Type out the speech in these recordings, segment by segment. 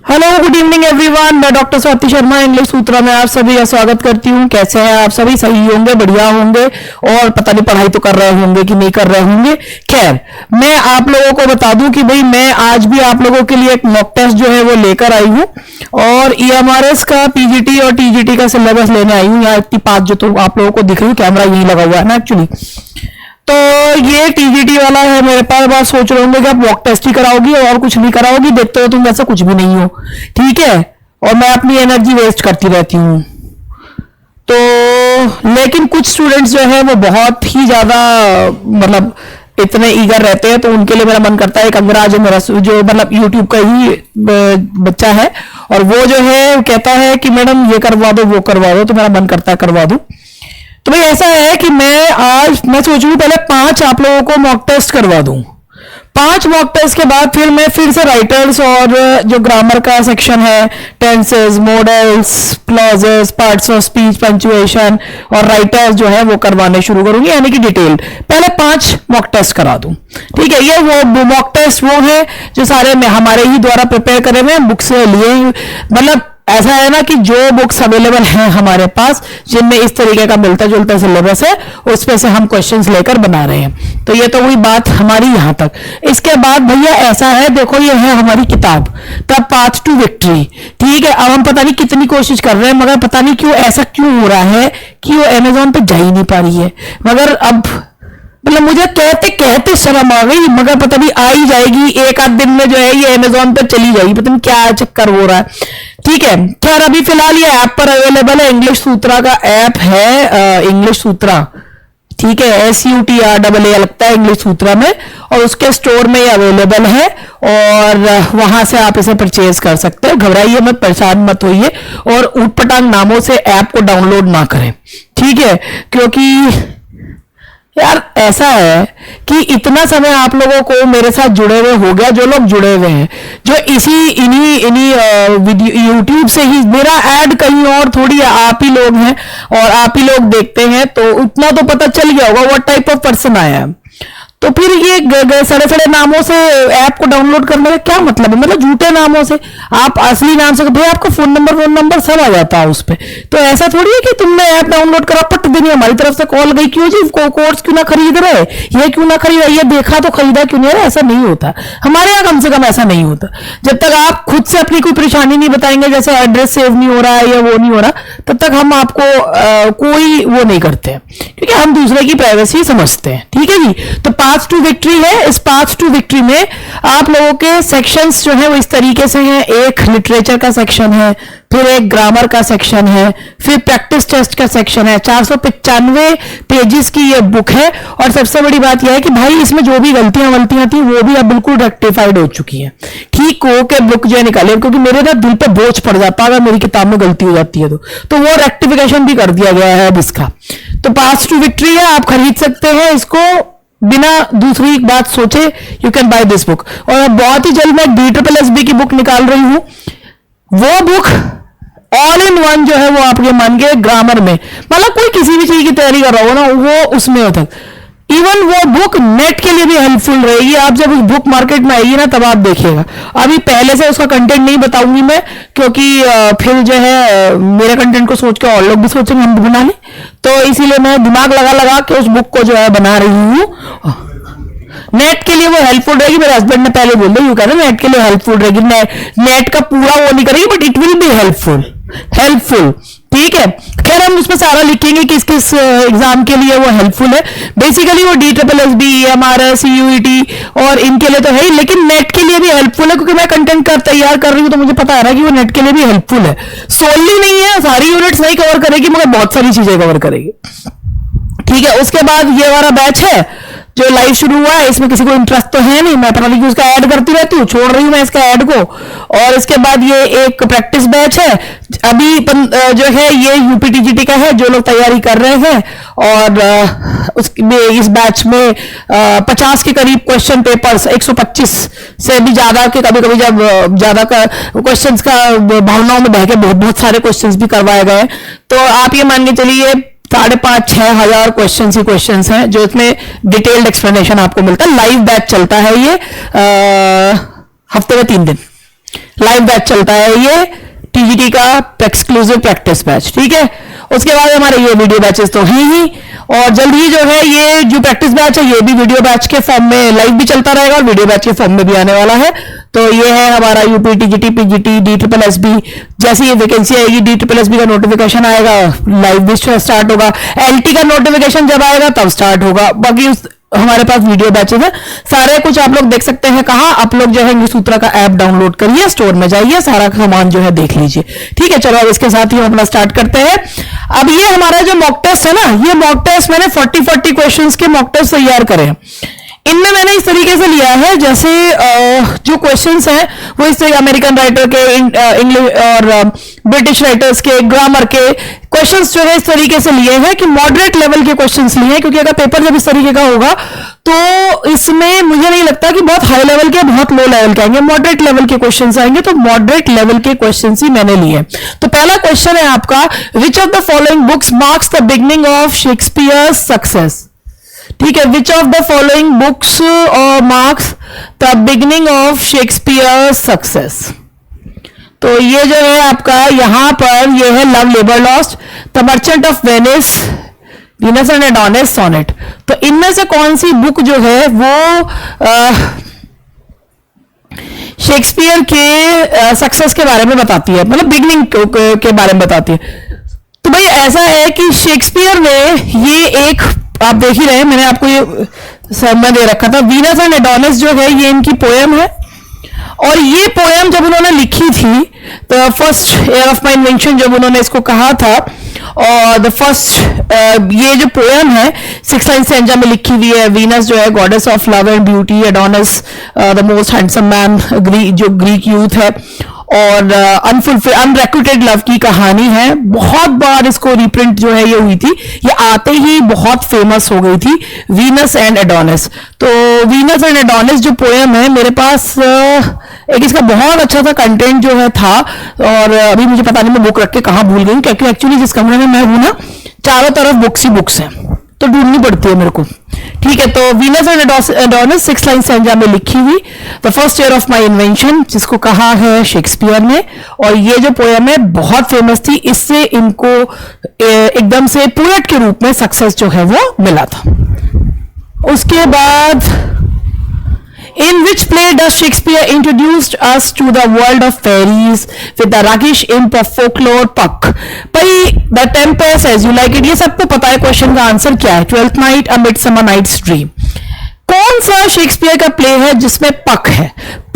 Hello, good evening everyone. मैं doctor Swati Sharma English सूत्रा में आप सभी का स्वागत करती हूँ। कैसे हैं आप सभी? सही होंगे, बढ़िया होंगे और पता नहीं पढ़ाई तो कर रहे होंगे कि नहीं कर रहे होंगे। खैर, मैं आप लोगों को बता दूं कि भाई मैं आज भी आप लोगों के लिए एक मॉक टेस्ट जो है वो लेकर आई हूँ और EMRS का PGT और TGT का सिलेबस लेने आई हूँ। यहाँ इतनी 5 जो तो आप लोगों को दिख रही है, कैमरा यही लगा हुआ है ना एक्चुअली। तो ये TGT वाला है मेरे पास। बात सोच रहे होंगे कि आप मॉक टेस्ट ही कराओगी और कुछ नहीं कराओगी, देखते हो तुम वैसे कुछ भी नहीं हो, ठीक है। और मैं अपनी एनर्जी वेस्ट करती रहती हूँ। तो लेकिन कुछ स्टूडेंट्स जो है वो बहुत ही ज्यादा मतलब इतने ईगर रहते हैं, तो उनके लिए मेरा मन करता है। एक अंगराज है मेरा जो मतलब यूट्यूब का ही बच्चा है और वो जो है कहता है कि मैडम ये करवा दो वो करवा दो, तो मेरा मन करता है करवा दूं। तो भाई ऐसा है कि मैं सोच रही पहले 5 आप लोगों को मॉक टेस्ट करवा दूं। 5 मॉक टेस्ट के बाद फिर मैं फिर से राइटर्स और जो ग्रामर का सेक्शन है, tenses, models, clauses, parts of speech, punctuation और राइटर्स जो है वो करवाने शुरू करूंगी, यानी कि डिटेल। पहले 5 मॉक टेस्ट करा दूं, ठीक है। ये वो मॉक टेस्ट वो है जो सारे में हमारे ही द्वारा प्रिपेयर करे हुए बुक से लिए, मतलब ऐसा है ना कि जो बुक्स अवेलेबल हैं हमारे पास जिनमें इस तरीके का मिलता जुलता सिलेबस है, उसमें से हम क्वेश्चंस लेकर बना रहे हैं। तो ये तो हुई बात हमारी यहां तक। इसके बाद भैया ऐसा है, देखो ये है हमारी किताब द पाथ टू विक्ट्री, ठीक है। अब हम पता नहीं कितनी कोशिश कर रहे हैं मगर पता नहीं क्यों ऐसा क्यों हो रहा है कि वो अमेजोन पे जा ही नहीं पा रही है। मगर अब मतलब मुझे कहते कहते शर्म आ गई, मगर पता नहीं आ ही जाएगी एक आध दिन में जो है ये अमेजोन पे चली जाएगी, पता नहीं क्या चक्कर हो रहा है, ठीक है। खैर अभी फिलहाल ये ऐप पर अवेलेबल है, इंग्लिश सूत्रा का ऐप है, इंग्लिश सूत्रा, ठीक है, SUTRAA लगता है इंग्लिश सूत्रा में, और उसके स्टोर में ये अवेलेबल है और वहां से आप इसे परचेज कर सकते हैं। घबराइए मत, परेशान मत होइए और ऊटपटांग नामों से ऐप को डाउनलोड ना करें, ठीक है। क्योंकि यार ऐसा है कि इतना समय आप लोगों को मेरे साथ जुड़े हुए हो गया, जो लोग जुड़े हुए हैं, जो इन्हीं यूट्यूब से ही मेरा ऐड कहीं और थोड़ी आप ही लोग हैं और आप ही लोग देखते हैं, तो उतना तो पता चल गया होगा व्हाट टाइप ऑफ पर्सन आया है। तो फिर ये सड़े सड़े नामों से ऐप को डाउनलोड करने का क्या मतलब है? मतलब झूठे नामों से, आप असली नाम से भाई आपका फोन नंबर सब आ जाता है उस पर। तो ऐसा थोड़ी है कि तुमने ऐप डाउनलोड करा पट देनी हमारी तरफ से कॉल गई, क्यों जी कोर्स क्यों ना खरीद रहे, ये क्यों ना खरीदा, ये देखा तो खरीदा क्यों नहीं? ऐसा नहीं होता हमारे यहाँ, कम से कम ऐसा नहीं होता। जब तक आप खुद से अपनी कोई परेशानी नहीं बताएंगे, जैसे एड्रेस सेव नहीं हो रहा है या वो नहीं हो रहा, तब तक हम आपको कोई वो नहीं करते, क्योंकि हम दूसरे की प्राइवेसी समझते हैं, ठीक है जी। तो पाथ टू विक्ट्री है। इस पाथ टू विक्ट्री में आप लोगों के सेक्शंस जो है वो इस तरीके से हैं। एक लिटरेचर का सेक्शन है, फिर एक ग्रामर का सेक्शन है, फिर प्रैक्टिस टेस्ट का सेक्शन है। 495 पेजेस की ये बुक है और सबसे बड़ी बात यह है कि भाई इसमें जो भी गलतियां थी वो भी अब बिल्कुल रेक्टिफाइड हो चुकी है, ठीक हो के बुक जो है निकाले, क्योंकि मेरे ना दिल पे बोझ पड़ जाता है अगर मेरी किताब में गलती हो जाती है तो वो रेक्टिफिकेशन भी कर दिया गया है अब इसका। तो पाथ टू विक्ट्री है, आप खरीद सकते हैं इसको बिना दूसरी बात सोचे। You can by this book. और बहुत ही जल्द मैं DSSB की बुक निकाल रही हूं, वो बुक ऑल इन वन जो है वो आपके मान के ग्रामर में, मतलब कोई किसी भी चीज की तैयारी कर रहा हो ना वो उसमें होता है। इवन वो बुक नेट के लिए भी हेल्पफुल रहेगी। आप जब उस बुक मार्केट में आएगी ना तब आप देखिएगा। अभी पहले से उसका कंटेंट नहीं बताऊंगी मैं, क्योंकि फिर जो है मेरे कंटेंट को सोच के और लोग भी सोचेंगे हम बना लें, तो इसीलिए मैं दिमाग लगा के उस बुक को जो है बना रही हूँ। नेट के लिए वो हेल्पफुल रहेगी। मेरे हस्बैंड ने पहले बोल दिया, यू कह रहे नेट के लिए हेल्पफुल रहेगी, नेट का पूरा वो नहीं करेगी but it will be helpful, ठीक है। खैर हम उसमें सारा लिखेंगे किस किस एग्जाम के लिए वो हेल्पफुल है। बेसिकली वो DSSB, EMRS, CUET और इनके लिए तो है ही, लेकिन नेट के लिए भी हेल्पफुल है, क्योंकि मैं कंटेंट तैयार कर रही हूँ तो मुझे पता आ रहा है कि वो नेट के लिए भी हेल्पफुल है। सोनली नहीं है, सारी यूनिट्स नहीं कवर करेगी मगर बहुत सारी चीजें कवर करेगी, ठीक है। उसके बाद ये वाला बैच है जो लाइव शुरू हुआ है, इसमें किसी को इंटरेस्ट तो है नहीं, मैं पता नहीं कि उसका ऐड करती रहती हूँ, छोड़ रही हूँ मैं इसका ऐड को। और इसके बाद ये एक प्रैक्टिस बैच है, अभी जो है ये UPTGT का है, जो लोग तैयारी कर रहे हैं। और इस बैच में 50 के करीब क्वेश्चन पेपर्स, 125 से भी ज्यादा के, कभी कभी जब ज्यादा क्वेश्चंस का भावनाओं में बह के बहुत सारे क्वेश्चंस भी करवाए गए। तो आप ये मान के चलिए 5,500-6 हजार क्वेश्चंस हैं जो इसमें डिटेल्ड एक्सप्लेनेशन आपको मिलता है। लाइव बैच चलता है ये हफ्ते में 3 दिन, लाइव बैच चलता है ये टीजीटी का एक्सक्लूसिव प्रैक्टिस बैच, ठीक है। उसके बाद हमारे ये वीडियो बैचेस तो हैं ही, और जल्द ही जो है ये जो प्रैक्टिस बैच है ये भी वीडियो बैच के फॉर्म में लाइव भी चलता रहेगा और वीडियो बैच के फॉर्म में भी आने वाला है। तो ये है हमारा यूपी टीजीटी पीजीटी DSSB। जैसे ये वैकेंसी आएगी DSSB का नोटिफिकेशन आएगा, लाइव भी स्टार्ट होगा। एलटी का नोटिफिकेशन जब आएगा तब स्टार्ट होगा। बाकी हमारे पास वीडियो बैचेस है सारे कुछ, आप लोग देख सकते हैं। कहाँ आप लोग जो है इंग्लिश सूत्रा का ऐप डाउनलोड करिए, स्टोर में जाइए, सारा सामान जो है देख लीजिए, ठीक है। चलो अब इसके साथ ही हम अपना स्टार्ट करते हैं। अब ये हमारा जो मॉक टेस्ट है ना, ये मॉक टेस्ट मैंने 40 क्वेश्चंस के मॉक टेस्ट तैयार करे हैं। इनमें मैंने इस तरीके से लिया है, जैसे जो क्वेश्चंस हैं वो इससे अमेरिकन राइटर के, इंग्लिश और ब्रिटिश राइटर्स के, ग्रामर के क्वेश्चंस जो है इस तरीके से लिए हैं कि मॉडरेट लेवल के क्वेश्चंस लिए हैं, क्योंकि अगर पेपर जब इस तरीके का होगा तो इसमें मुझे नहीं लगता कि बहुत हाई लेवल के, बहुत लो लेवल के आएंगे, मॉडरेट लेवल के क्वेश्चंस आएंगे। तो मॉडरेट लेवल के क्वेश्चंस ही मैंने लिए। तो पहला क्वेश्चन है आपका, which of the following books marks the beginning of Shakespeare success, ठीक है। Which of the following books marks the beginning of Shakespeare success. तो ये जो है आपका यहां पर ये है love labour lost, the merchant of Venice, Venus and Adonis sonnet. तो इनमें से कौन सी बुक जो है वो शेक्सपियर के सक्सेस के बारे में बताती है, मतलब बिगिनिंग के बारे में बताती है। तो भाई ऐसा है कि शेक्सपियर ने ये एक, आप देख ही रहे हैं, मैंने आपको ये समय दे रखा था, वीनस एंड एडोनिस जो है ये इनकी पोएम है। और ये पोएम जब उन्होंने लिखी थी, तो first year of my invention जब उन्होंने इसको कहा था, और द फर्स्ट ये जो पोएम है 6 लाइन स्टैंजा में लिखी हुई है। वीनस जो है goddess of love and beauty, Adonis the most handsome man, जो ग्रीक यूथ है, और अनरिक्रूटेड लव की कहानी है। बहुत बार इसको रिप्रिंट जो है ये हुई थी, ये आते ही बहुत फेमस हो गई थी, वीनस एंड एडोनिस। तो वीनस एंड एडोनिस जो पोएम है मेरे पास एक इसका बहुत अच्छा सा कंटेंट जो है था, और अभी मुझे पता नहीं मैं बुक रख के कहाँ भूल गई, क्योंकि एक्चुअली जिस कमरे में मैं हूं ना चारों तरफ बुक्स ही बुक्स हैं, तो ढूंढनी पड़ती है मेरे को, ठीक है। तो Venus and Adonis 6 line stanza में लिखी हुई, the first year of my invention, जिसको कहा है शेक्सपियर ने। और ये जो पोएम है बहुत फेमस थी, इससे इनको एकदम से पोएट के रूप में सक्सेस जो है वो मिला था। उसके बाद in which play does Shakespeare introduced us to the world of fairies with the rakish imp of folklore Puck? भाई The Tempest, As You Like It, ये सबको पता है क्वेश्चन का आंसर क्या है, ट्वेल्थ नाइट, अ मिडसमर नाइट्स ड्रीम। कौन सा शेक्सपियर का प्ले है जिसमें पक है?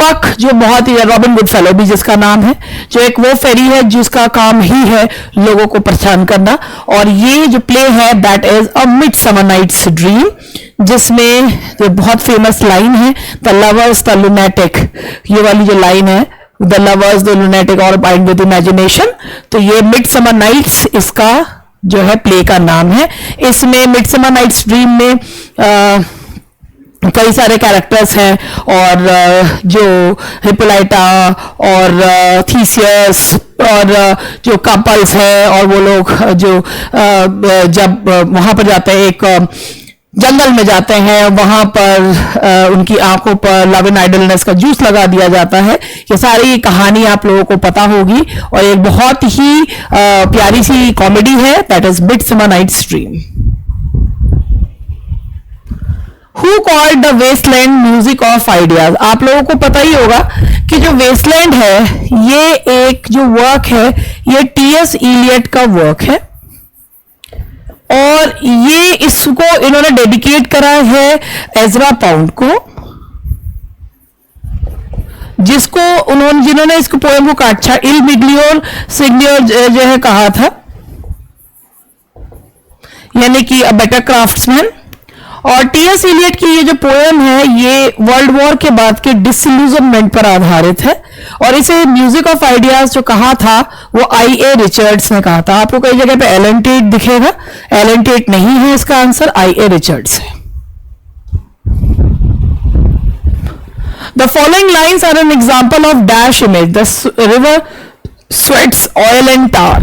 पक जो बहुत ही, रॉबिन गुडफेलो भी जिसका नाम है, जो एक वो फेरी है जिसका काम ही है लोगों को परेशान करना। और ये जो प्ले है that is a midsummer night's dream, जिसमें जो बहुत फेमस लाइन है, द लवर्स द लुनेटिक, ये वाली जो लाइन है, द लवर्स द लुनेटिक और बाइंड विद इमेजिनेशन। तो ये मिडसमर नाइट्स इसका जो है प्ले का नाम है। इसमें मिडसमर नाइट्स ड्रीम में कई सारे कैरेक्टर्स हैं, और जो हिप्पोलाइटा और थीसियस और जो कपल्स हैं, और वो लोग जो जब वहां पर जाते हैं, एक जंगल में जाते हैं, वहां पर उनकी आंखों पर लव एंड आइडलनेस का जूस लगा दिया जाता है। ये सारी कहानी आप लोगों को पता होगी, और एक बहुत ही प्यारी सी कॉमेडी है, that is midsummer night's dream. Who called the wasteland music of ideas? आप लोगों को पता ही होगा कि जो वेस्टलैंड है ये एक जो वर्क है ये टी.एस. इलियट का वर्क है, और ये इसको इन्होंने डेडिकेट करा है एजरा पाउंड को, जिन्होंने इसको पोएम को काटा इल मिग्लियोर सिग्नियोर जो है कहा था, यानी कि अ बेटर क्राफ्ट्समैन। और टी.एस. इलियट की ये जो पोएम है ये वर्ल्ड वॉर के बाद के डिसइल्यूजनमेंट पर आधारित है, और इसे म्यूजिक ऑफ आइडियाज जो कहा था वो I.A. रिचर्ड्स ने कहा था। आपको कई जगह पे एलन टेट दिखेगा, एलन टेट नहीं है इसका आंसर, I.A. रिचर्ड्स है। The following lines are an example of dash image, the river sweats oil and tar.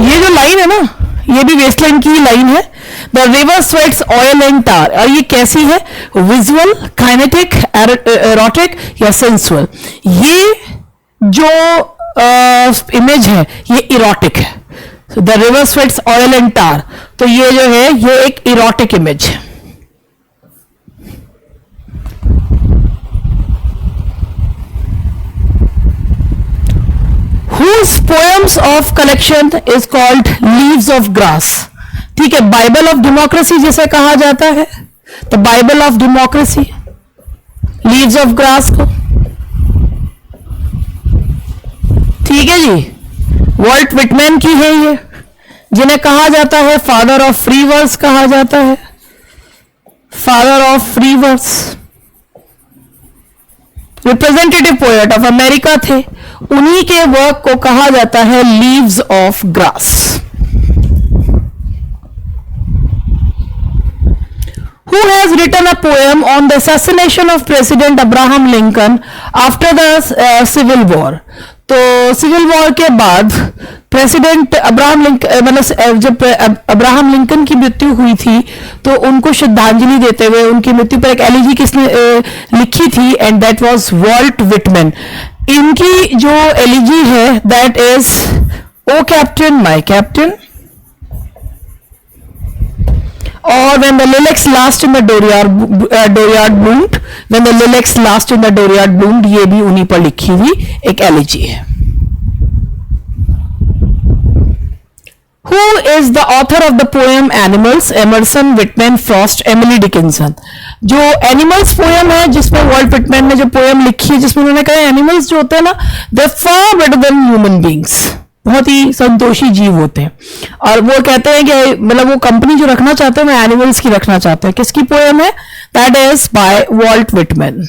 ये जो लाइन है ना ये भी वेस्टलैंड की लाइन है, the river sweats oil and tar. और ये कैसी है, विजुअल, काइनेटिक, एरोटिक या सेंसुअल। ये जो इमेज है ये इरोटिक है. The river sweats oil and tar, तो ये जो है ये एक इरोटिक इमेज है. Whose poems of collection is called Leaves of Grass. ठीक है, बाइबल ऑफ डेमोक्रेसी जिसे कहा जाता है, तो Bible of democracy, leaves of grass को. ठीक है जी, वॉल्ट विटमैन की है ये, जिन्हें कहा जाता है फादर ऑफ फ्री वर्स कहा जाता है, father of free verse. Representative poet of America थे, उन्हीं के वर्क को कहा जाता है leaves of grass. Who has written a poem on the assassination of President Abraham Lincoln after the Civil War? तो सिविल वॉर के बाद प्रेसिडेंट अब्राहम लिंकन, मतलब जब अब्राहम लिंकन की मृत्यु हुई थी तो उनको श्रद्धांजलि देते हुए उनकी मृत्यु पर एक एलिजी किसने लिखी थी, and that was Walt Whitman. इनकी जो एलिजी है that is O captain my captain, और when the lilacs last in the dooryard bloomed, when the lilacs last in the dooryard bloomed, ये भी उन्हीं पर लिखी हुई एक एलिजी है. Who is the author of the poem Animals? Emerson, Whitman, Frost, Emily Dickinson. जो एनिमल्स पोएम है जिसमें वॉल्ट विटमैन ने जो पोएम लिखी है जिसमें उन्होंने कहा एनिमल्स जो होते हैं ना, they far better than human beings, बहुत ही संतोषी जीव होते हैं. और वो कहते हैं कि मतलब वो कंपनी जो रखना चाहते हैं वो एनिमल्स की रखना चाहते हैं. किसकी पोएम है? That is by Walt Whitman,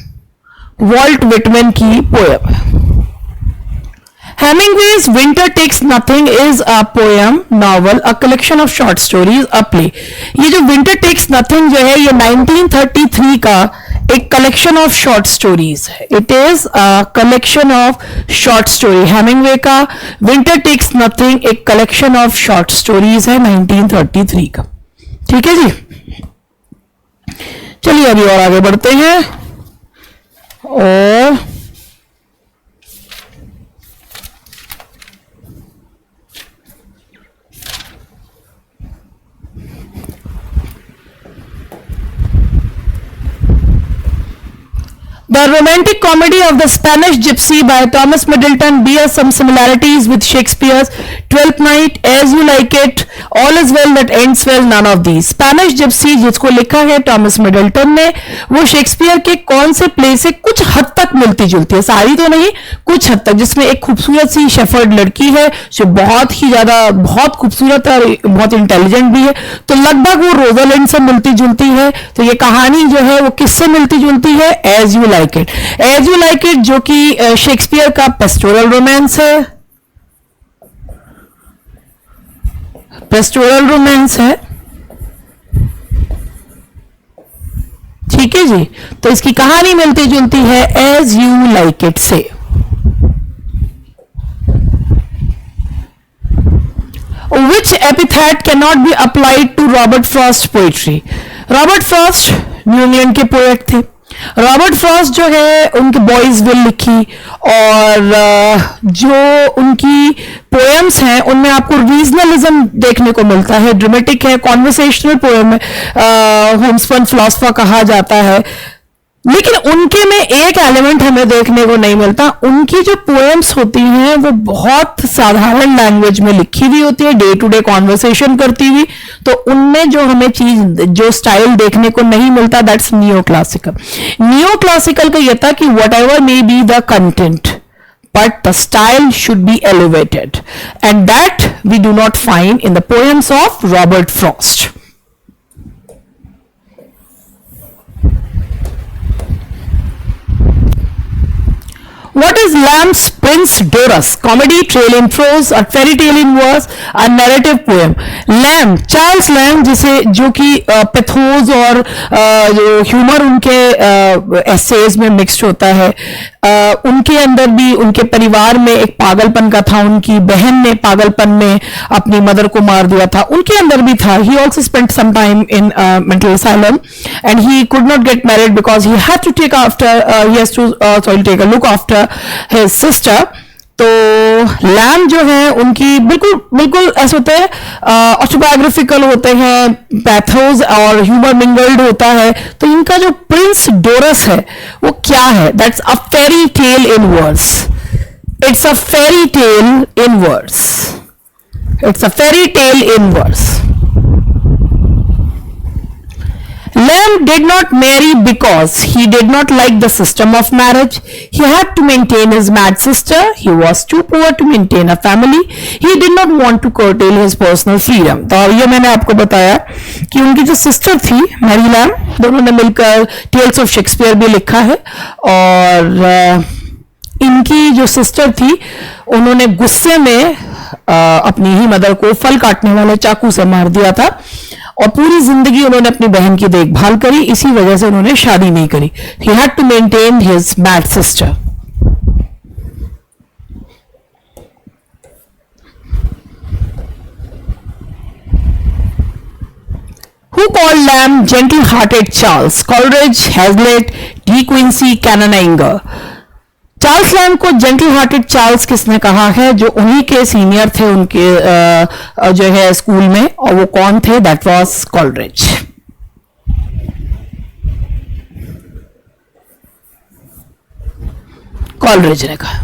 Walt Whitman की पोएम है. Hemingway's Winter Takes Nothing is a poem, novel, a collection of short stories, a play. ये जो Winter Takes Nothing जो है ये 1933 का एक कलेक्शन ऑफ शॉर्ट स्टोरीज है. It is a collection of short story. Hemingway का विंटर टेक्स नथिंग एक कलेक्शन ऑफ शॉर्ट स्टोरीज है 1933 का. ठीक है जी, चलिए अभी और आगे बढ़ते हैं. और The romantic comedy of the Spanish Gypsy by Thomas Middleton bears some similarities with Shakespeare's Twelfth Night, As You Like It, All Is Well That Ends Well, none of these. Spanish Gypsy जिसको लिखा है Thomas Middleton ने, वो Shakespeare के कौन से play से कुछ हद तक मिलती जुलती है, सारी तो नहीं, कुछ हद तक. जिसमें एक खूबसूरत सी शेफर्ड लड़की है जो बहुत ही ज्यादा बहुत खूबसूरत है और बहुत इंटेलिजेंट भी है, तो लगभग वो रोजालिंड से मिलती जुलती है. तो ये कहानी जो है वो किससे मिलती जुलती है? As you like it. As you like it जो कि शेक्सपियर का पेस्टोरल रोमांस है, पेस्टोरल रोमांस है. ठीक है जी, तो इसकी कहानी मिलती जुलती है एज यू लाइक इट से. Which epithet cannot be applied to Robert Frost poetry? Robert Frost new England के पोएट थे. रॉबर्ट फ्रॉस्ट जो है उनके बॉयज विल लिखी, और जो उनकी पोएम्स हैं उनमें आपको रीजनलिज्म देखने को मिलता है, ड्रामेटिक है, कॉन्वर्सेशनल पोएम है, होमस्पन फिलोसफर कहा जाता है. लेकिन उनके में एक एलिमेंट हमें देखने को नहीं मिलता. उनकी जो पोएम्स होती हैं वो बहुत साधारण लैंग्वेज में लिखी हुई होती है, डे टू डे कॉन्वर्सेशन करती हुई. तो उनमें जो हमें चीज जो स्टाइल देखने को नहीं मिलता that's neo classical. Neo classical का यह था कि what ever may be the content but the style should be elevated, and that we do not find in the poems of Robert Frost. What is Lamb's Prince Dorus? Comedy, tale in prose, a fairy tale in verse, a narrative poem. Lamb, Charles lamb, जिसे जो कि pathos और जो humour उनके essays में mixed होता है, उनके अंदर भी उनके परिवार में एक पागलपन का था. उनकी बहन ने पागलपन में अपनी मदर को मार दिया था, उनके अंदर भी था. He also spent some time in mental asylum and he could not get married because he had to take after he has to take a look after his sister. तो लैम जो है उनकी बिल्कुल बिल्कुल ऐसे होते हैं, ऑटोबायोग्राफिकल होते हैं, पैथोस और ह्यूमर मिंगल्ड होता है। तो इनका जो प्रिंस डोरस है वो क्या है? That's a fairy tale in words. It's a fairy tale in words. It's a fairy tale in words. Lamb did not marry because he did not like the system of marriage. He had to maintain his mad sister. He was too poor to maintain a family. He did not want to curtail his personal freedom. तो ये मैंने आपको बताया कि उनकी जो sister थी Mary lamb, दोनों ने मिलकर टेल्स ऑफ शेक्सपियर भी लिखा है। और इनकी जो सिस्टर थी उन्होंने गुस्से में अपनी ही मदर को फल काटने वाले चाकू से मार दिया था, और पूरी जिंदगी उन्होंने अपनी बहन की देखभाल करी। इसी वजह से उन्होंने शादी नहीं करी। He had to maintain his mad sister. Who called Lamb gentle-hearted Charles? Coleridge, Hazlitt, De Quincey, Cananeinger. Charles Lamb को जेंटल हार्टेड चार्ल्स किसने कहा है? जो उन्हीं के सीनियर थे उनके जो है स्कूल में, और वो कौन थे? That was Coleridge. कॉलरिज ने कहा।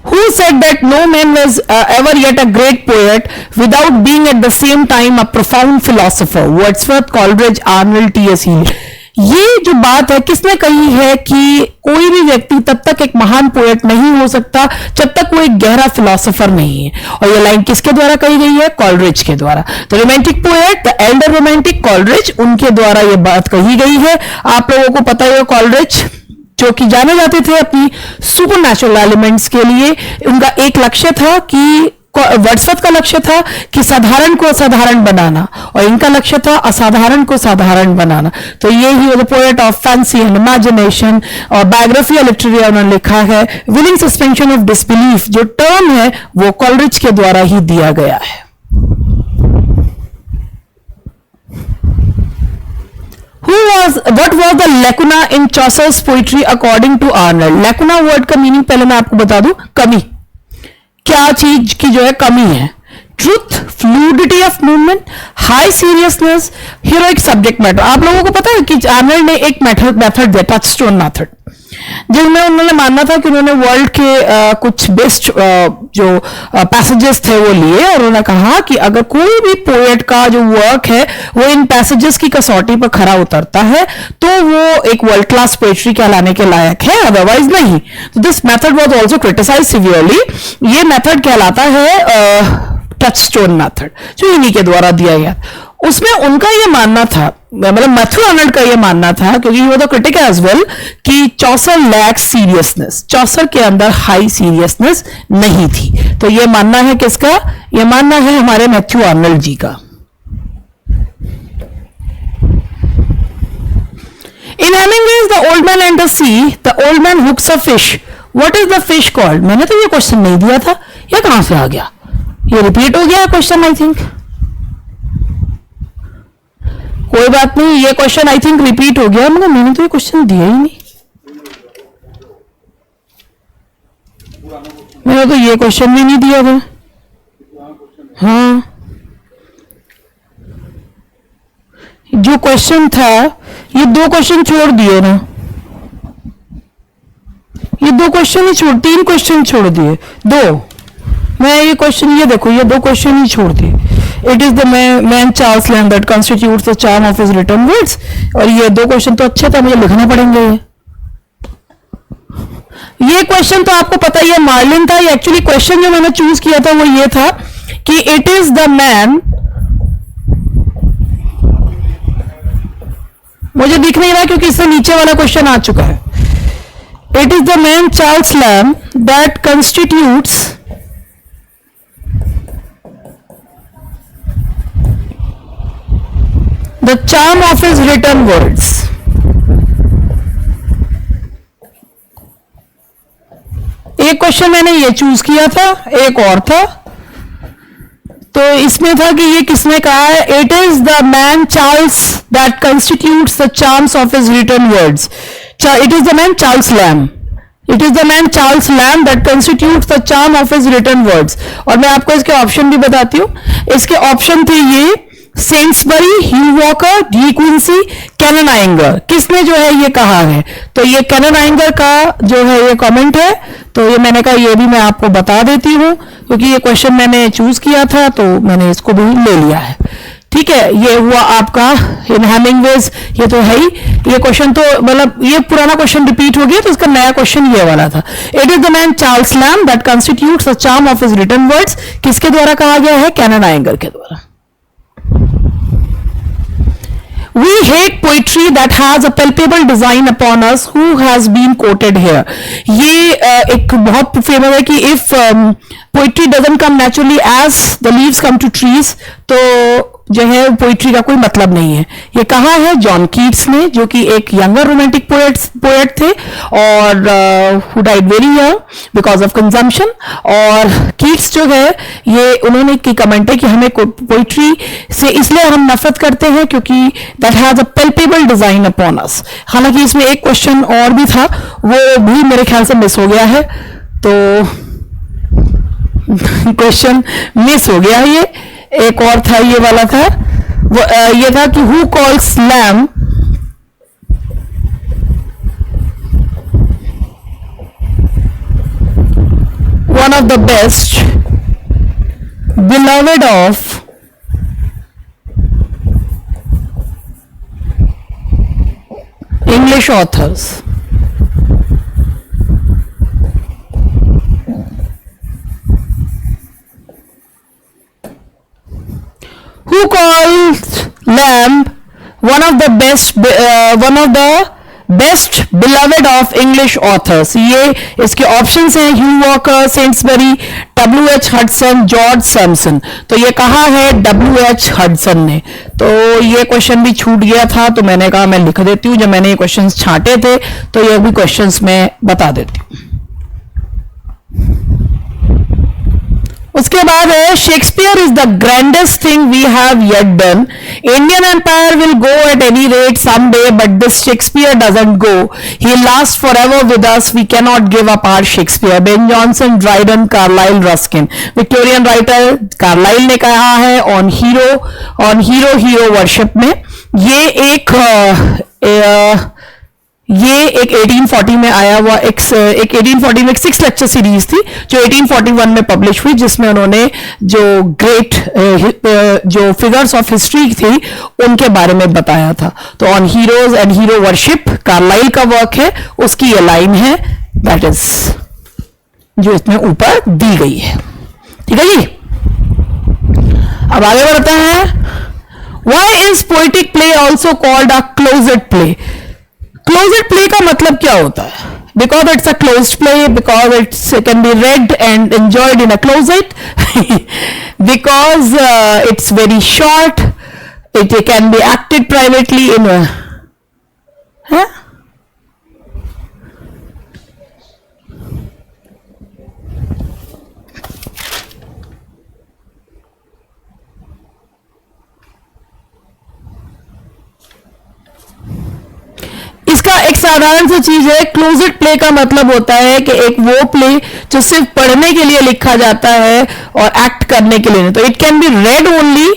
Who said that no man was ever yet a great poet without being at the same time a profound philosopher? Wordsworth, Coleridge, Arnold, T.S. Eliot. ये जो बात है किसने कही है कि कोई भी व्यक्ति तब तक एक महान पोएट नहीं हो सकता जब तक वो एक गहरा फिलोसोफर नहीं है? और ये लाइन किसके द्वारा कही गई है? कॉलरिज के द्वारा। तो romantic poet, the Elder romantic Coleridge, उनके द्वारा ये बात कही गई है। आप लोगों को पता है कॉलरिज जो कि जाने जाते थे अपनी सुपरनैचुरल एलिमेंट्स के लिए। उनका एक लक्ष्य था कि वर्ड्सवर्थ का लक्ष्य था कि साधारण को असाधारण बनाना, और इनका लक्ष्य था असाधारण को साधारण बनाना। तो ये ही the poet of fancy and imagination. और बायोग्राफी लिटरेरी उन्होंने लिखा है। विलिंग सस्पेंशन ऑफ डिसबिलीफ जो टर्म है वो कॉलरिज के द्वारा ही दिया गया है। What was the lacuna in Chaucer's poetry according to Arnold? lacuna word का मीनिंग पहले मैं आपको बता दूं। कमी। क्या चीज की जो है कमी है? Truth, fluidity of movement, high seriousness, heroic subject matter. आप लोगों को पता है कि आर्नल्ड ने एक मेथड दिया, टचस्टोन मेथड, जिनमें उन्होंने मानना था कि उन्होंने वर्ल्ड के कुछ बेस्ट जो पैसेजेस थे वो लिए, और उन्होंने कहा कि अगर कोई भी पोएट का जो वर्क है वो इन पैसेजेस की कसौटी पर खरा उतरता है तो वो एक वर्ल्ड क्लास पोएट्री कहलाने के लायक है, अदरवाइज नहीं। तो this method was also criticised severely. ये मेथड कहलाता है टचस्टोन मेथड, जो इन्हीं के द्वारा दिया गया। उसमें उनका ये मानना था, मतलब मैथ्यू आर्नल्ड का ये मानना था, क्योंकि वो तो क्रिटिक एज वेल, कि चौसर लैक्स सीरियसनेस, चौसर के अंदर हाई सीरियसनेस नहीं थी। तो ये मानना है किसका? ये मानना है हमारे मैथ्यू आर्नल्ड जी का। In Hemingway's the old man and the sea, the old man hooks a fish, what is the fish called? मैंने तो ये क्वेश्चन नहीं दिया था, ये कहां से आ गया? ये रिपीट हो गया क्वेश्चन आई थिंक। कोई बात नहीं, ये क्वेश्चन आई थिंक रिपीट हो गया, मगर मैंने तो ये क्वेश्चन दिया ही नहीं। मैंने तो ये क्वेश्चन भी नहीं दिया था। हाँ, जो क्वेश्चन था ये दो क्वेश्चन छोड़ दिए ना, ये दो क्वेश्चन ही छोड़, तीन क्वेश्चन छोड़ दिए, दो। मैं ये क्वेश्चन, ये देखो, ये दो क्वेश्चन ही छोड़ दिए। It is the man Charles Lamb that constitutes the charm of his written words, और ये दो क्वेश्चन तो अच्छे थे, मुझे लिखना पड़ेंगे। ये क्वेश्चन तो आपको पता ही है, मार्लिन था। ये एक्चुअली क्वेश्चन जो मैंने चूज किया था वो ये था कि इट इज द मैन, मुझे दिख नहीं रहा क्योंकि इससे नीचे वाला क्वेश्चन आ चुका है। It is the man Charles Lamb that constitutes the charm of his written words. एक क्वेश्चन मैंने ये चूज किया था, एक और था, तो इसमें था कि ये किसने कहा है? It is the man Charles that constitutes the charms of his written words. It is the man Charles Lamb. It is the man Charles Lamb that constitutes the charm of his written words. और मैं आपको इसके option भी बताती हूँ। इसके option थे ये सेंट्सबरी, ह्यू walker, De Quincey, cannon Iyengar. किसने जो है ये कहा है? तो ये कैनन आइंगर का जो है ये कमेंट है। तो ये मैंने कहा ये भी मैं आपको बता देती हूँ क्योंकि ये क्वेश्चन मैंने चूज किया था तो मैंने इसको भी ले लिया है। ठीक है, ये हुआ आपका इन हेमिंगवेज। ये तो है ही, ये क्वेश्चन तो मतलब ये पुराना क्वेश्चन रिपीट हो गया तो इसका नया क्वेश्चन ये वाला था। It is the man Charles Lamb that constitutes the charm of his written words. किसके द्वारा कहा गया है? कैनन आइंगर के द्वारा। We hate poetry that has a palpable design upon us who has been quoted here। ये एक बहुत फेमस है कि if poetry doesn't come naturally as the leaves come to trees, तो जो है पोइट्री का कोई मतलब नहीं है। ये कहा है जॉन कीट्स ने, जो कि एक यंगर रोमांटिक पोएट थे और who died very young because of consumption. और कीट्स जो है ये उन्होंने की कमेंट है कि हमें पोइट्री से इसलिए हम नफरत करते हैं क्योंकि that has a palpebral design upon us. हालांकि इसमें एक क्वेश्चन और भी था, वो भी मेरे ख्याल से मिस हो गया है, तो क्वेश्चन मिस हो गया। ये एक और था, ये वाला था, वो ये था कि who calls lamb one of the best beloved of English authors. Who calls Lamb one of the best beloved of English authors? ये इसके ऑप्शंस हैं Hugh Walker, Saintsbury, W.H. Hudson, George Samson. तो ये कहा है W.H. हडसन ने। तो ये क्वेश्चन भी छूट गया था तो मैंने कहा मैं लिख देती हूँ, जब मैंने ये क्वेश्चंस छांटे थे तो ये भी क्वेश्चंस मैं बता देती हूँ। उसके बाद है Shakespeare is the grandest thing we have yet done. Indian empire will go at any rate some day but this Shakespeare doesn't go, he last forever with us, we cannot give up our Shakespeare. Ben Jonson, Dryden, Carlyle, Ruskin. Victorian writer Carlyle ने कहा है on hero worship में। ये एक 1840 में आया हुआ एक 1840 में एक 6 लेक्चर सीरीज थी जो 1841 में पब्लिश हुई, जिसमें उन्होंने जो ग्रेट जो फिगर्स ऑफ हिस्ट्री थी उनके बारे में बताया था। तो on heroes and hero worship Carlyle का वर्क है, उसकी ये लाइन है दैट इज जो इसमें ऊपर दी गई है। ठीक है जी, अब आगे बढ़ते हैं। Why is poetic play also called a closed play? Closed play का मतलब क्या होता है? Because it's a closed play, because it's can be read and enjoyed in a closet, because it's very short, it can be acted privately in इसका एक साधारण सी चीज है। क्लोजेड प्ले का मतलब होता है कि एक वो प्ले जो सिर्फ पढ़ने के लिए लिखा जाता है और एक्ट करने के लिए नहीं। तो it can be red only,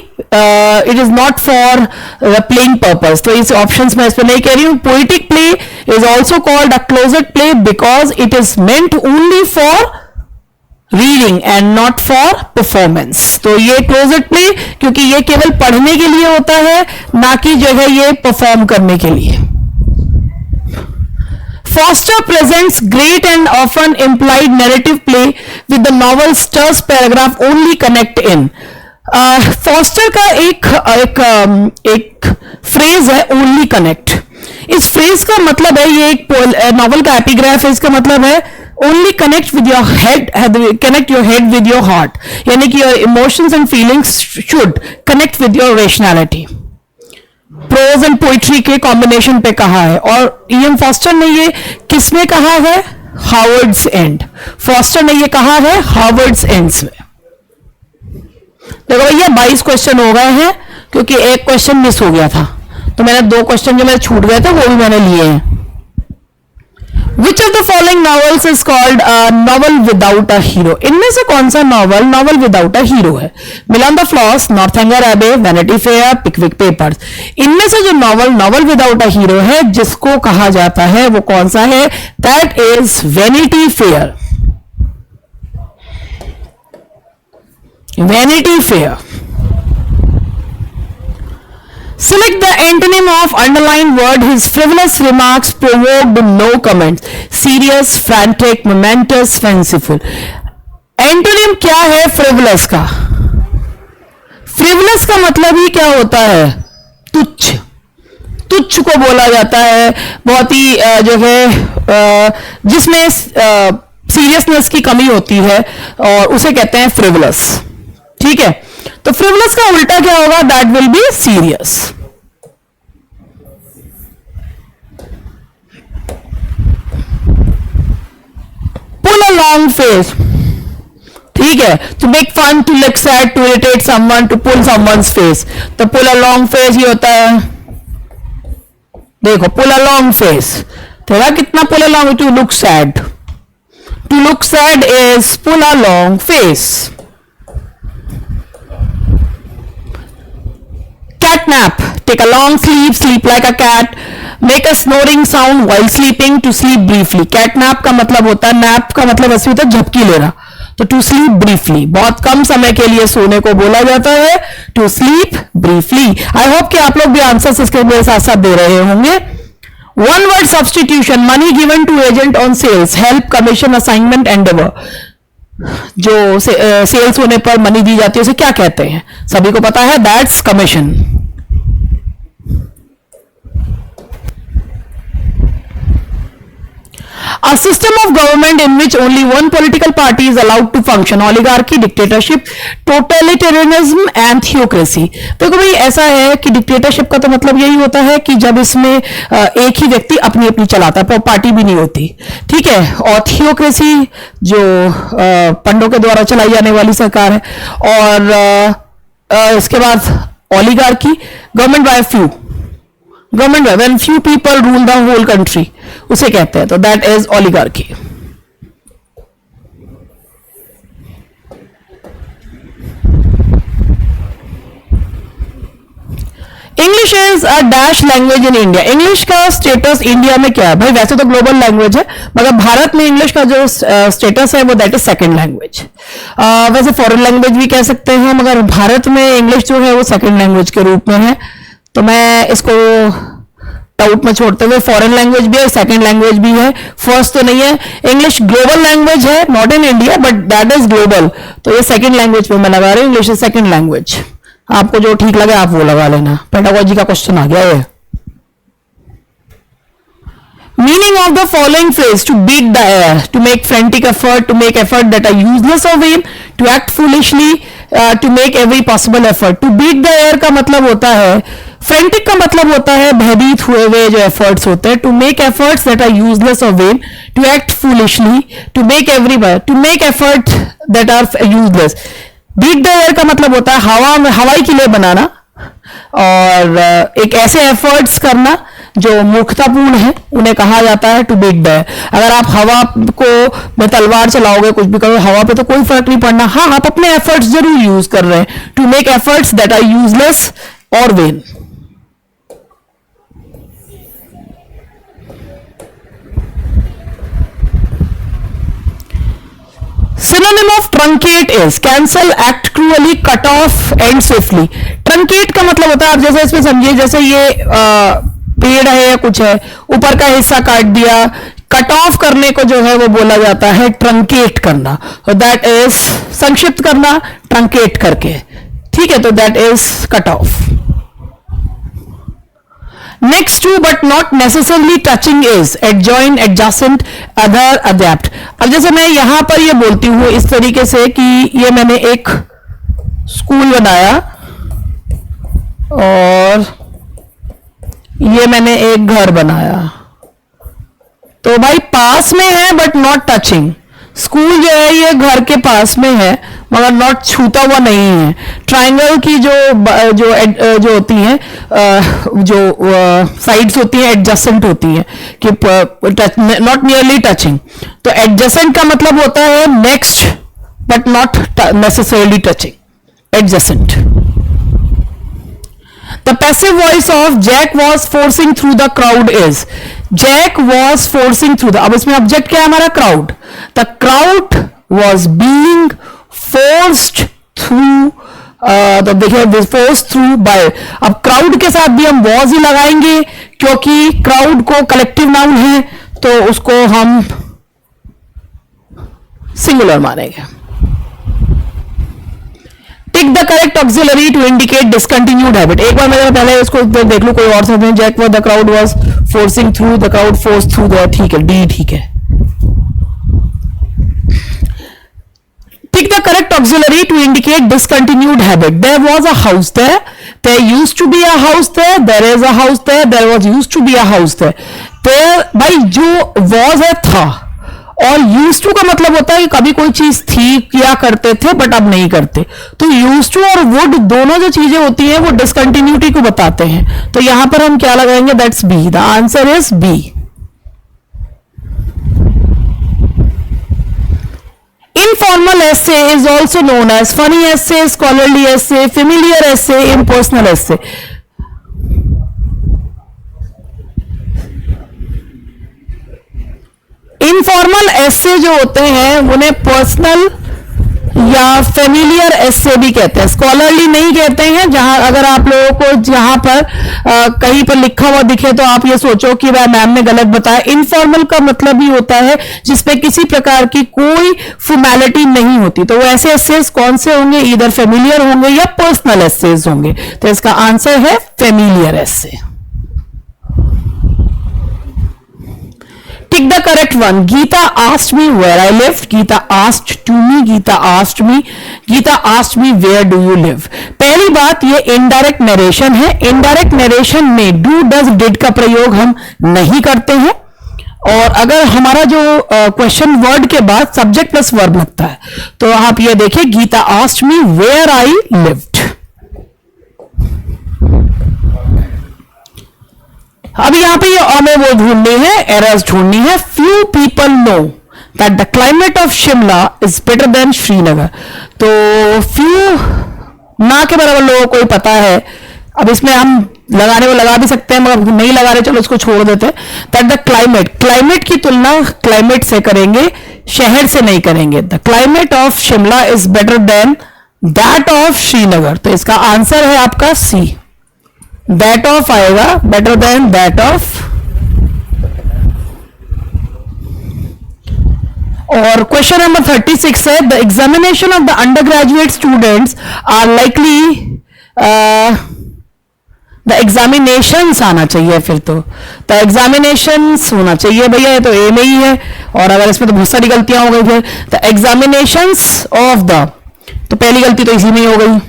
it is not for playing purpose. तो इस ऑप्शंस में इस पर नहीं कह रही हूं। Poetic play is also called a closed play because it is meant only for reading and not for performance. तो ये क्लोजेड प्ले क्योंकि ये केवल पढ़ने के लिए होता है, ना कि जो है ये परफॉर्म करने के लिए। Foster presents great and often implied narrative play with the novel stirs paragraph only connect in। Foster का एक फ्रेज है ओनली कनेक्ट। इस फ्रेज का मतलब है, ये एक नॉवल का एपिग्राफ है, इसका मतलब है only connect with your head, connect your head with your heart, यानी कि your emotions and feelings should connect with your rationality. Prose and poetry के कॉम्बिनेशन पे कहा है। और E.M. फॉस्टर ने ये किसमें कहा है? हावर्ड्स एंड। फॉस्टर ने ये कहा है हावर्ड्स एंड्स में। देखो भैया 22 क्वेश्चन हो गए हैं क्योंकि एक क्वेश्चन मिस हो गया था, तो मैंने 2 क्वेश्चन जो मेरे छूट गए थे वो भी मैंने लिए हैं। विच of the following novels is called novel without a hero? इनमें से कौन सा novel novel without a hero है? मिल ऑन द फ्लॉस, नॉर्थएंगर एबे, वैनिटी फेयर, पिकविक पेपर्स। इनमें से जो novel novel without a hero है जिसको कहा जाता है वो कौन सा है? That is vanity fair. Vanity fair. Select the antonym of underlined word. His frivolous remarks provoked no comments. Serious, frantic, momentous, fanciful. Antonym क्या है frivolous का? Frivolous का मतलब ही क्या होता है? तुच्छ। तुच्छ को बोला जाता है, बहुत ही जो है जिसमें सीरियसनेस की कमी होती है और उसे कहते हैं फ्रिवलस। ठीक है, तो फ्रिवलस का उल्टा क्या होगा? That will be serious. Pull a long face, ठीक है, to make fun, to look sad, to irritate someone, to pull someone's face. तो पुल अ लॉन्ग फेस ये होता है, देखो पुल अ लॉन्ग फेस, तेरा कितना pull a long? To look sad. To look sad is pull a long face. Catnap, take a long sleep, sleep like a cat, make a snoring sound while sleeping, to sleep briefly. Catnap का मतलब होता है, nap का मतलब ऐसे होता है झपकी लेना, तो to sleep briefly, बहुत कम समय के लिए सोने को बोला जाता है to sleep briefly. I hope कि आप लोग भी आंसर्स इसके मेरे साथ साथ दे रहे होंगे। One word substitution, money given to agent on sales, help, commission, assignment, endeavor. जो सेल्स होने पर मनी दी जाती है उसे क्या कहते हैं? सभी को पता है, that's commission. A system of government in which only one political party is allowed to function, oligarchy, dictatorship, totalitarianism and theocracy. देखो भाई, ऐसा है कि डिक्टेटरशिप का तो मतलब यही होता है कि जब इसमें एक ही व्यक्ति अपनी अपनी चलाता है, पार्टी भी नहीं होती, ठीक है। और थियोक्रेसी जो पंडों के द्वारा चलाई जाने वाली सरकार है, और इसके बाद oligarchy, government by few, government by when few people rule the whole country, उसे कहते हैं, तो that is oligarchy. English is a dash language in India. English का स्टेटस इंडिया में क्या है भाई? वैसे तो ग्लोबल लैंग्वेज है, मगर भारत में इंग्लिश का जो स्टेटस है वो दैट इज सेकंड लैंग्वेज। वैसे फॉरेन लैंग्वेज भी कह सकते हैं, मगर भारत में इंग्लिश जो है वो सेकंड लैंग्वेज के रूप में है। तो मैं इसको डाउट में छोड़ते हुए फॉरेन लैंग्वेज भी है, सेकंड लैंग्वेज भी है, फर्स्ट तो नहीं है। इंग्लिश ग्लोबल लैंग्वेज है, not in India but that is global, तो ये सेकंड लैंग्वेज पे मैं लगा रही हूँ, इंग्लिश इज सेकंड लैंग्वेज। आपको जो ठीक लगे आप वो लगा लेना, पेडागोजी का क्वेश्चन आ गया ये। Meaning of the following phrase: to beat the air, to make frantic effort, to make effort that are useless or vain, to act foolishly, to make every possible effort. To beat the air का मतलब होता है, frantic का मतलब होता है भयभीत हुए हुए जो efforts होते हैं, to make efforts that are useless or vain, to act foolishly, to make effort that are useless. Beat the air का मतलब होता है हवाई किले बनाना, और एक ऐसे एफर्ट्स करना जो मूर्खतापूर्ण है, उन्हें कहा जाता है टू बीट द एयर। अगर आप हवा को में तलवार चलाओगे, कुछ भी करो, हवा पे तो कोई फर्क नहीं पड़ना। हाँ, आप अपने एफर्ट्स जरूर यूज कर रहे हैं, to make efforts that are useless और vain. Synonym of truncate is cancel, act cruelly, cut off, end swiftly. Truncate का मतलब होता है, आप जैसे इसमें समझिए, जैसे ये पेड़ है या कुछ है, ऊपर का हिस्सा काट दिया, कट ऑफ करने को जो है वो बोला जाता है ट्रंकेट करना, तो दैट इज संक्षिप्त करना ट्रंकेट करके, ठीक है, तो that is cut off. Next to but not necessarily touching is adjoin, adjacent, other, adapt. अब जैसे मैं यहां पर ये बोलती हूं इस तरीके से कि ये मैंने एक स्कूल बनाया और ये मैंने एक घर बनाया, तो भाई पास में है बट नॉट टचिंग। स्कूल जो है ये घर के पास में है मगर नॉट छूता हुआ नहीं है। ट्राइंगल की जो होती हैं, जो साइड्स होती हैं एडजेसेंट होती हैं कि नॉट नियरली टचिंग। तो एडजेसेंट का मतलब होता है next but not necessarily touching, adjacent. The passive voice of Jack was forcing through the crowd is, Jack was forcing through the, अब इसमें ऑब्जेक्ट क्या है हमारा? Crowd. The crowd was being forced through, तो देखिए forced through by, अब crowd के साथ भी हम was ही लगाएंगे क्योंकि क्राउड को कलेक्टिव नाउन है तो उसको हम सिंगुलर मानेंगे। Tick the correct auxiliary to indicate discontinued habit. एक बार मैं पहले इसको देख लूं, कोई और शब्द है। Jack the crowd was forcing through, the crowd force through the, ठीक है, डी ठीक है। Tick the correct auxiliary to indicate discontinued habit. There was a house there, there used to be a house there, there is a house there, there was used to be a house there. There, भाई जो was है था, और use to का मतलब होता है कि कभी कोई चीज थी, किया करते थे बट अब नहीं करते। तो यूज टू और वुड दोनों जो चीजें होती हैं वो डिसकंटिन्यूटी को बताते हैं। तो यहां पर हम क्या लगाएंगे? That's B, the answer is B. Informal essay is also known as funny essay, scholarly essay, familiar essay, impersonal essay. Informal essay जो होते हैं उन्हें पर्सनल या फेमिलियर एसे भी कहते हैं, स्कॉलरली नहीं कहते हैं। जहां अगर आप लोगों को जहां पर कहीं पर लिखा हुआ दिखे तो आप ये सोचो कि वह मैम ने गलत बताया। इनफॉर्मल का मतलब ही होता है जिसपे किसी प्रकार की कोई फॉर्मेलिटी नहीं होती। तो वो ऐसे एसेज कौन से होंगे? इधर फेमिलियर होंगे या पर्सनल एसेज होंगे। तो इसका आंसर है familiar essay. Pick the correct one. Geeta asked me where I lived. Geeta asked to me. Geeta asked me. Geeta asked me where do you live. पहली बात ये इनडायरेक्ट नरेशन है। Indirect narration में do does did का प्रयोग हम नहीं करते हैं। और अगर हमारा जो क्वेश्चन वर्ड के बाद सब्जेक्ट प्लस वर्ब लगता है तो आप ये देखिए, Geeta asked me where I lived. अब यहां पे ये हमें वो ढूंढनी है, एरर्स ढूंढनी है। Few people know that the climate of Shimla is better then Srinagar. तो फ्यू ना के बराबर लोगों को ही पता है। अब इसमें हम लगाने को लगा भी सकते हैं मगर नहीं लगा रहे, चलो उसको छोड़ देते हैं। दैट द क्लाइमेट, क्लाइमेट की तुलना क्लाइमेट से करेंगे, शहर से नहीं करेंगे। The climate of Shimla is better than that of Srinagar. तो इसका आंसर है आपका सी, दैट ऑफ आएगा, बेटर देन दैट ऑफ। और क्वेश्चन नंबर 36 है, the examination of the undergraduate students are likely, the examinations आना चाहिए, फिर तो द एग्जामिनेशंस होना चाहिए भैया, ये तो ए में ही है। और अगर इसमें तो बहुत सारी गलतियां हो गई फिर द एग्जामिनेशंस ऑफ द, तो पहली गलती तो इसी में ही हो गई।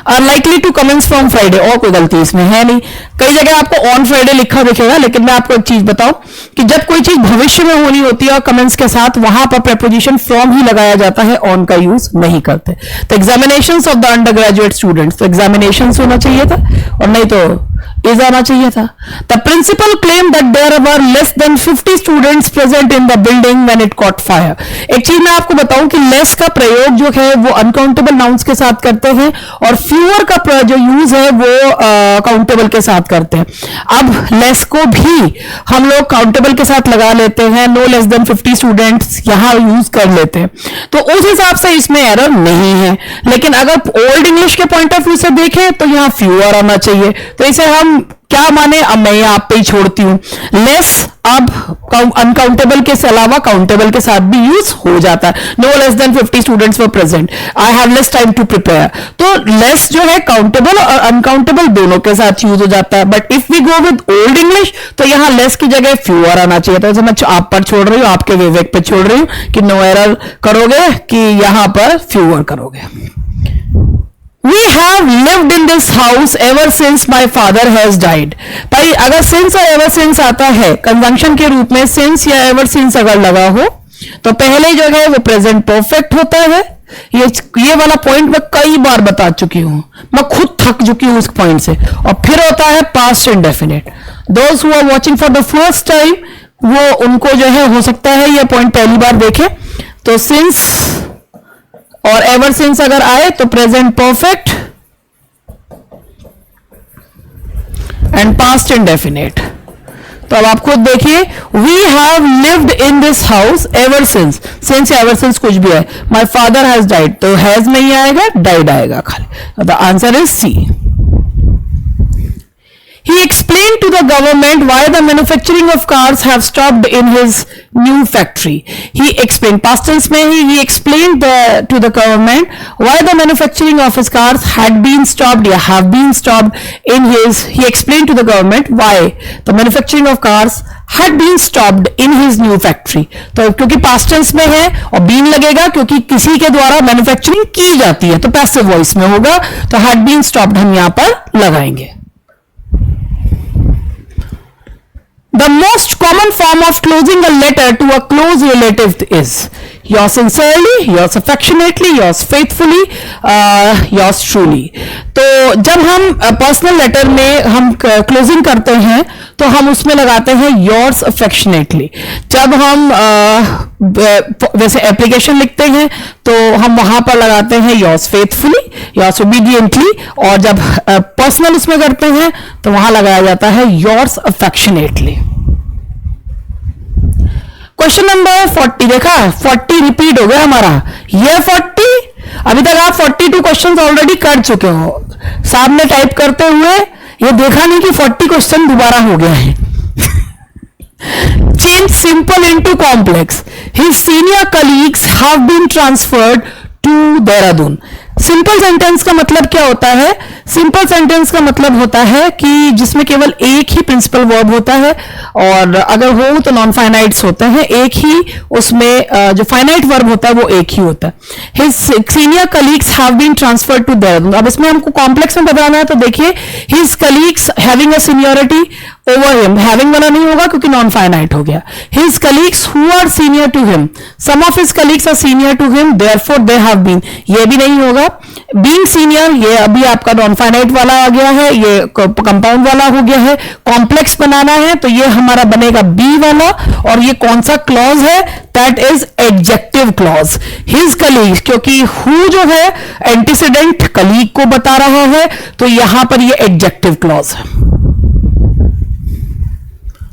Are likely to commence from Friday, और कोई गलती इसमें है नहीं। कई जगह आपको ऑन फ्राइडे लिखा दिखेगा, लेकिन मैं आपको एक चीज बताऊं कि जब कोई चीज भविष्य में होनी होती है और कमेंस के साथ, वहां पर प्रेपोजिशन फ्रॉम ही लगाया जाता है, ऑन का यूज नहीं करते। तो examinations of the undergraduate students, तो एग्जामिनेशंस होना चाहिए था और नहीं तो इज आना चाहिए था। The principal claim that there were less than 50 students present in the building when it caught fire. एक चीज मैं आपको बताऊं कि लेस का प्रयोग जो है वो अनकाउंटेबल नाउन्स के साथ करते हैं और फ्यूअर का जो यूज है वो काउंटेबल के साथ करते हैं। अब लेस को भी हम लोग काउंटेबल के साथ लगा लेते हैं, नो लेस देन 50 स्टूडेंट्स यहां यूज कर लेते हैं, तो उस हिसाब से इसमें एरर नहीं है। लेकिन अगर ओल्ड इंग्लिश के पॉइंट ऑफ व्यू से देखें तो यहां फ्यूअर आना चाहिए। तो इसे हम क्या माने, अब मैं आप पे ही छोड़ती हूं। लेस अब अनकाउंटेबल के अलावा काउंटेबल के साथ भी यूज हो जाता है। No less than 50 students were present, I have less time to prepare. तो लेस जो है काउंटेबल और अनकाउंटेबल दोनों के साथ यूज हो जाता है। But if we go with old English तो यहां लेस की जगह फ्यूअर आना चाहिए था। मैं आप पर छोड़ रही हूं, आपके विवेक पे छोड़ रही हूं कि नो एरर करोगे कि यहां पर फ्यूअर करोगे। We have lived in this house ever since my father has died। भाई अगर since और ever since आता है कंजंक्शन के रूप में, since या ever since अगर लगा हो तो पहले जो है वो प्रेजेंट परफेक्ट होता है ये वाला पॉइंट मैं कई बार बता चुकी हूं, मैं खुद थक चुकी हूं उस पॉइंट से। और फिर होता है past indefinite. Those who are watching for the first time, वो उनको जो है हो सकता है ये पॉइंट पहली बार देखे। तो सिंस और एवर सिंस अगर आए तो present perfect and past indefinite. तो अब आप खुद देखिए, we have lived in this house ever since, since ever since कुछ भी है। माई फादर हैज डाइड, तो हैज नहीं आएगा, डाइड आएगा खाली। The answer is C. He explained to the government why the manufacturing of cars have stopped in his new factory. He explained, past tense में he explained to the government why the manufacturing of his cars had been stopped या have been stopped in his, he explained to the government why the manufacturing of cars had been stopped in his new factory. तो क्योंकि past tense में है और been लगेगा क्योंकि किसी के द्वारा मैन्युफैक्चरिंग की जाती है, तो पैसिव वॉइस में होगा, तो had been stopped हम यहां पर लगाएंगे। The most common form of closing a letter to a close relative is yours sincerely, yours affectionately, yours faithfully, yours truly. तो जब हम पर्सनल लेटर में हम क्लोजिंग करते हैं तो हम उसमें लगाते हैं yours affectionately। जब हम वैसे एप्लीकेशन लिखते हैं तो हम वहां पर लगाते हैं yours faithfully, yours obediently, और जब पर्सनल उसमें करते हैं तो वहां लगाया जाता है yours affectionately। क्वेश्चन नंबर 40 देखा, 40 रिपीट हो गया हमारा। ये 40, अभी तक आप 42 क्वेश्चन ऑलरेडी कर चुके हो। सामने टाइप करते हुए ये देखा नहीं कि 40 क्वेश्चन दोबारा हो गया है। Change simple into complex. His senior colleagues have been transferred to Dehradun. Simple sentence का मतलब क्या होता है? सिंपल सेंटेंस का मतलब होता है कि जिसमें केवल एक ही प्रिंसिपल वर्ब होता है, और अगर हो तो नॉन फाइनाइट्स होते हैं। एक ही उसमें जो फाइनाइट वर्ब होता है वो एक ही होता है। His senior colleagues have been transferred to Dehradun. अब इसमें हमको कॉम्प्लेक्स में बताना है, तो देखिए his colleagues having a seniority over him, having वाला नहीं होगा क्योंकि नॉन फाइनाइट हो गया। His colleagues who are senior to him, some of his colleagues are senior to him, therefore they have been, ये भी नहीं होगा। बीइंग सीनियर, ये अभी आपका नॉन फाइनाइट वाला आ गया है, ये कंपाउंड वाला हो गया है। कॉम्प्लेक्स बनाना है तो ये हमारा बनेगा बी वाला, और ये कौन सा क्लॉज है? That is adjective clause. His colleagues, क्योंकि हु जो है एंटीसीडेंट कलीग को बता रहा है, तो यहां पर ये एडजेक्टिव क्लॉज है।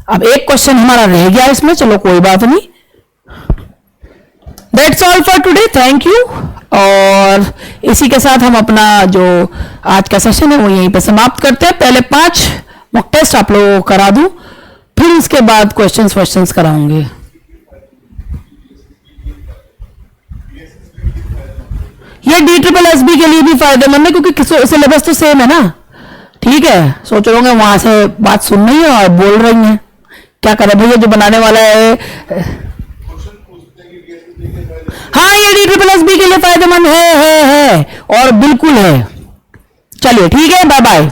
अब एक क्वेश्चन हमारा रह गया इसमें, चलो कोई बात नहीं। That's all for today, thank you. और इसी के साथ हम अपना जो आज का सेशन है वो यहीं पे समाप्त करते हैं। पहले 5 मॉक टेस्ट आप लोगों को करा दूं, फिर उसके बाद क्वेश्चंस कराऊंगे। ये DSSB के लिए भी फायदेमंद है क्योंकि सिलेबस तो सेम है ना, ठीक है। सोच रहे होंगे वहां से बात सुन रही है और बोल रही है, क्या करे भैया जो बनाने वाला है। हाँ, ये DSSB के लिए फायदेमंद है और बिल्कुल है। चलिए ठीक है, बाय बाय।